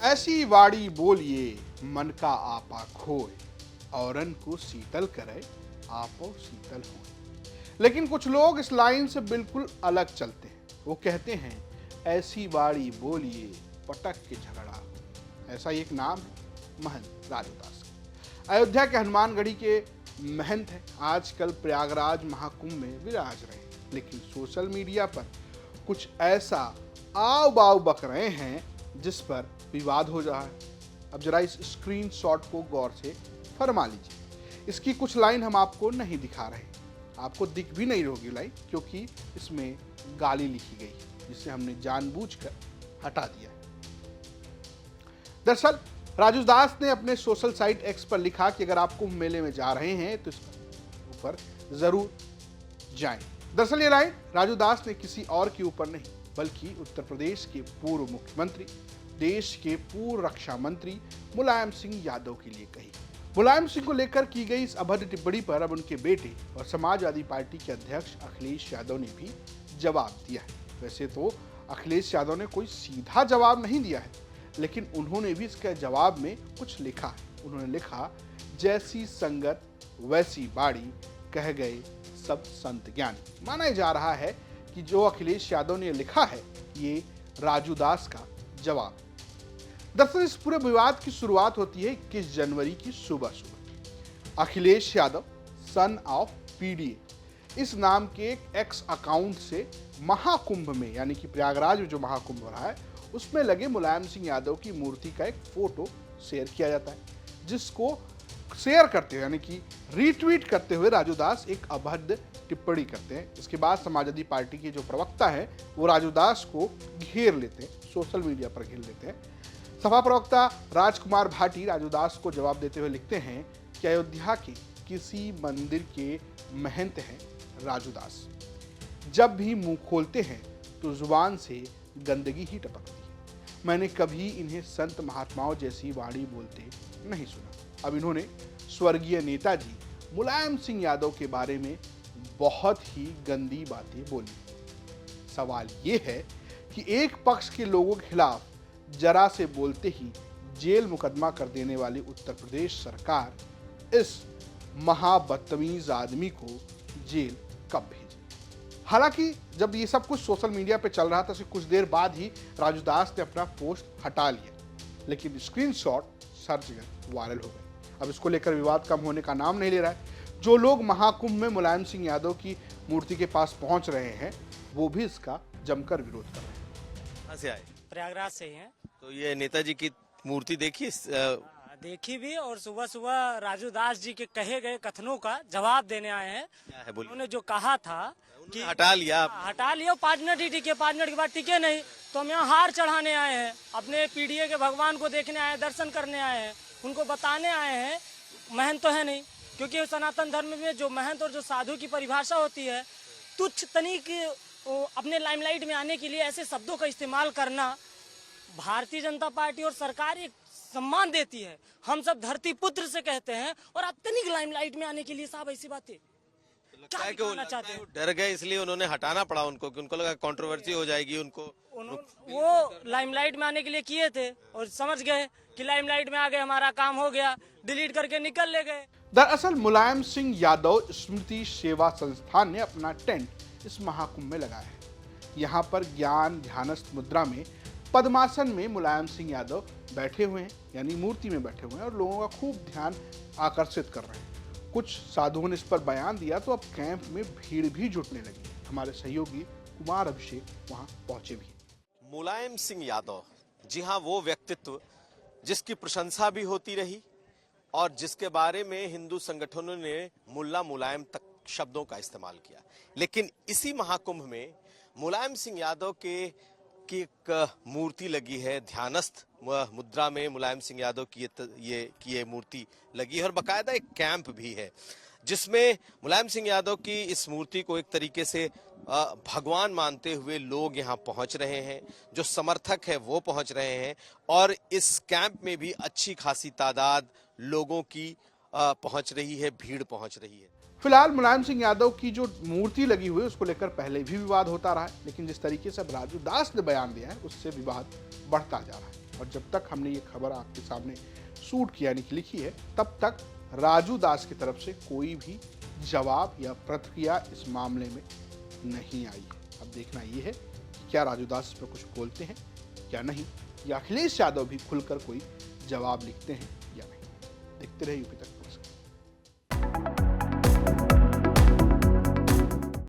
ऐसी वाड़ी बोलिए मन का आपा खोए, औरन को शीतल करे आपो शीतल हो। लेकिन कुछ लोग इस लाइन से बिल्कुल अलग चलते हैं। वो कहते हैं ऐसी वाड़ी बोलिए पटक के झगड़ा हो। ऐसा ही एक नाम है महंत राजूदास का। अयोध्या के हनुमानगढ़ी के महंत हैं। आजकल प्रयागराज महाकुंभ में विराज रहे हैं, लेकिन सोशल मीडिया पर कुछ ऐसा आव बाव बक रहे हैं जिस पर विवाद हो रहा है। अब जरा इस स्क्रीनशॉट को गौर से फरमा लीजिए। इसकी कुछ लाइन हम आपको नहीं दिखा रहे, आपको दिख भी नहीं होगी लाइन, क्योंकि इसमें गाली लिखी गई है जिसे हमने जानबूझकर हटा दिया है। दरअसल राजू दास ने अपने सोशल साइट एक्स पर लिखा कि अगर आप कुंभ मेले में जा रहे हैं तो इस ऊपर जरूर जाएं। दरअसल ये लाइन राजू दास ने किसी और के ऊपर नहीं, बल्कि उत्तर प्रदेश के पूर्व मुख्यमंत्री, देश के पूर्व रक्षा मंत्री मुलायम सिंह यादव के लिए कही। मुलायम सिंह को लेकर की गई इस अभद्र टिप्पणी पर अब उनके बेटे और समाजवादी पार्टी के अध्यक्ष अखिलेश यादव ने भी जवाब दिया है। वैसे तो अखिलेश यादव ने कोई सीधा जवाब नहीं दिया है, लेकिन उन्होंने भी इसके जवाब में कुछ लिखा है। उन्होंने लिखा, जैसी संगत वैसी बाड़ी, कह गए सब संत ज्ञानी। माना जा रहा है कि जो अखिलेश यादव ने लिखा है ये राजू दास का जवाब। दरअसल इस पूरे विवाद की शुरुआत होती है 21 जनवरी की सुबह। Akhilesh Yadav son of PDA इस नाम के एक एक्स अकाउंट से महाकुंभ में, यानी कि प्रयागराज में जो महाकुंभ हो रहा है उसमें लगे मुलायम सिंह यादव की मूर्ति का एक फोटो शेयर किया जाता है, जिसको शेयर करते हुए यानी कि रीट्वीट करते हुए राजू दास एक अभद्र टिप्पणी करते हैं। इसके बाद समाजवादी पार्टी के जो प्रवक्ता है वो राजू दास को घेर लेते हैं, सोशल मीडिया पर घेर लेते हैं। सपा प्रवक्ता राजकुमार भाटी राजू दास को जवाब देते हुए लिखते हैं कि अयोध्या के किसी मंदिर के महंत हैं राजू दास। जब भी मुंह खोलते हैं तो जुबान से गंदगी ही टपकती है। मैंने कभी इन्हें संत महात्माओं जैसी वाणी बोलते नहीं सुना। अब इन्होंने स्वर्गीय नेताजी मुलायम सिंह यादव के बारे में बहुत ही गंदी बातें बोली। सवाल ये है कि एक पक्ष के लोगों के खिलाफ जरा से बोलते ही जेल मुकदमा कर देने वाली उत्तर प्रदेश सरकार इस महाबदतमीज आदमी को जेल कब भेजे। हालांकि जब ये सब कुछ सोशल मीडिया पे चल रहा था उसके कुछ देर बाद ही राजू दास ने अपना पोस्ट हटा लिया, लेकिन स्क्रीनशॉट सर्च जगह वायरल हो गए। अब इसको लेकर विवाद कम होने का नाम नहीं ले रहा है। जो लोग महाकुंभ में मुलायम सिंह यादव की मूर्ति के पास पहुंच रहे हैं वो भी इसका जमकर विरोध कर रहे हैं। कहाँ से आए? प्रयागराज से ही हैं। तो ये नेताजी की मूर्ति देखी? देखी भी, और सुबह सुबह राजू दास जी के कहे गए कथनों का जवाब देने आए हैं। क्या है बोलिए? उन्होंने जो कहा था कि हटा लिया हटा लिया, 5 मिनट ही टिके, 5 मिनट के बाद टिके नहीं, तो हम यहाँ हार चढ़ाने आए हैं, अपने पीडीए के भगवान को देखने आए हैं, दर्शन करने आए हैं, उनको बताने आए हैं। महंत तो है नहीं, क्योंकि सनातन धर्म में जो महंत और जो साधु की परिभाषा होती है, तुच्छ तनिक अपने लाइमलाइट में आने के लिए ऐसे शब्दों का इस्तेमाल करना, भारतीय जनता पार्टी और सरकार एक सम्मान देती है। हम सब धरती पुत्र से कहते हैं और आप तनिक लाइमलाइट में आने के लिए साहब ऐसी बातें लगता है कि वो डर गए इसलिए उन्होंने हटाना पड़ा उनको, कि उनको लगा कंट्रोवर्सी हो जाएगी। वो लाइमलाइट में आने के लिए किए थे और समझ गए कि लाइमलाइट में आ गए, हमारा काम हो गया, डिलीट करके निकल ले गए। दरअसल मुलायम सिंह यादव स्मृति सेवा संस्थान ने अपना टेंट इस महाकुंभ में लगाया है। यहाँ पर ज्ञान ध्यानस्थ मुद्रा में पद्मासन में मुलायम सिंह यादव बैठे हुए हैं, यानी मूर्ति में बैठे हुए हैं और लोगों का खूब ध्यान आकर्षित कर रहे हैं। कुछ साधुओं ने इस पर बयान दिया तो अब कैंप में भीड़ भी जुटने लगी। हमारे सहयोगी कुमार अभिषेक वहां पहुंचे भी। मुलायम सिंह यादव, जी हाँ, वो व्यक्तित्व जिसकी प्रशंसा भी होती रही और जिसके बारे में हिंदू संगठनों ने मुल्ला मुलायम तक शब्दों का इस्तेमाल किया। लेकिन इसी महाकुंभ में मुलायम सिंह यादव की एक मूर्ति लगी है, ध्यानस्थ मुद्रा में मुलायम सिंह यादव की ये मूर्ति लगी है और बकायदा एक कैंप भी है जिसमें मुलायम सिंह यादव की इस मूर्ति को एक तरीके से भगवान मानते हुए लोग यहाँ पहुंच रहे हैं। जो समर्थक है वो पहुंच रहे हैं और इस कैंप में भी अच्छी खासी तादाद लोगों की पहुंच रही है, भीड़ पहुंच रही है। फिलहाल मुलायम सिंह यादव की जो मूर्ति लगी हुई है उसको लेकर पहले भी विवाद होता रहा है, लेकिन जिस तरीके से अब राजू दास ने बयान दिया है उससे विवाद बढ़ता जा रहा है। और जब तक हमने ये खबर आपके सामने शूट किया यानी कि लिखी है, तब तक राजू दास की तरफ से कोई भी जवाब या प्रतिक्रिया इस मामले में नहीं आई है। अब देखना ये है कि क्या राजू दास इस पर कुछ बोलते हैं या नहीं, या अखिलेश यादव भी खुलकर कोई जवाब लिखते हैं या नहीं। देखते रहे यूपी तक।